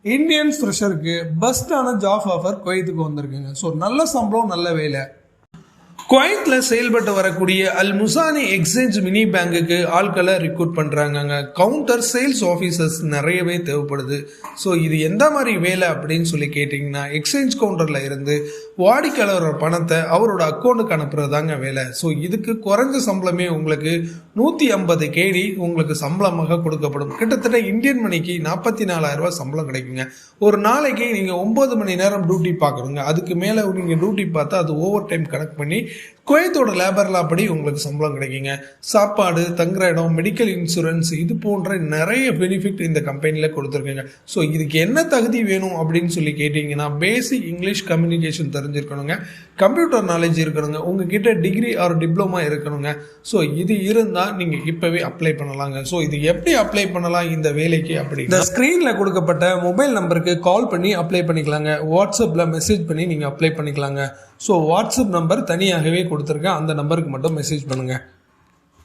Indians ஃப்ரெஷருக்கு பெஸ்ட்டான job offer குவைத்துக்கு வந்திருக்குங்க. So நல்ல சம்பளம், நல்ல வேலை. குவைத்தில் செயல்பட்டு வரக்கூடிய அல் முசானி எக்ஸ்சேஞ்ச் மினி பேங்குக்கு ஆட்களை ரிக்ரூட் பண்ணுறாங்கங்க. கவுண்டர் சேல்ஸ் ஆஃபீஸர்ஸ் நிறையவே தேவைப்படுது. ஸோ இது எந்த மாதிரி வேலை அப்படின்னு சொல்லி கேட்டிங்கன்னா, எக்ஸ்சேஞ்ச் கவுண்டரில் இருந்து வாடிக்கையாளரோட பணத்தை அவரோட அக்கௌண்ட்டுக்கு அனுப்புறது தாங்க வேலை. ஸோ இதுக்கு குறைஞ்ச சம்பளமே உங்களுக்கு 150 கேடி உங்களுக்கு சம்பளமாக கொடுக்கப்படும். கிட்டத்தட்ட இந்தியன் மணிக்கு 44,000 ரூபாய் சம்பளம் கிடைக்குங்க. ஒரு நாளைக்கு நீங்கள் 9 மணி நேரம் டியூட்டி பார்க்கணுங்க. அதுக்கு மேலே நீங்கள் டியூட்டி பார்த்தா அது ஓவர் டைம் கனெக்ட் பண்ணி குவைத்தோட லேபர் லா படி உங்களுக்கு சம்பளம் கிடைக்குங்க. சாப்பாடு, தங்குற இடம், மெடிக்கல் இன்சூரன்ஸ், இது போன்ற நிறைய பெனிஃபிட் இந்த கம்பெனியில் கொடுத்துருக்குங்க. ஸோ இதுக்கு என்ன தகுதி வேணும் அப்படின்னு சொல்லி கேட்டிங்கன்னா, பேசிக் இங்கிலீஷ் கம்யூனிகேஷன் தெரிஞ்சிருக்கணுங்க, கம்ப்யூட்டர் நாலேஜ் இருக்கணுங்க, உங்ககிட்ட டிகிரி ஆர் டிப்ளமா இருக்கணுங்க. ஸோ இது இருந்தால் நீங்கள் இப்போவே அப்ளை பண்ணலாங்க. ஸோ இது எப்படி அப்ளை பண்ணலாம் இந்த வேலைக்கு அப்படி இந்த ஸ்க்ரீனில் கொடுக்கப்பட்ட மொபைல் நம்பருக்கு கால் பண்ணி அப்ளை பண்ணிக்கலாங்க. வாட்ஸ்அப்பில் மெசேஜ் பண்ணி நீங்கள் அப்ளை பண்ணிக்கலாங்க. ஸோ வாட்ஸ்அப் நம்பர் தனியாகவே கொடுத்துருக்கேன், அந்த நம்பருக்கு மட்டும் மெசேஜ் பண்ணுங்கள்.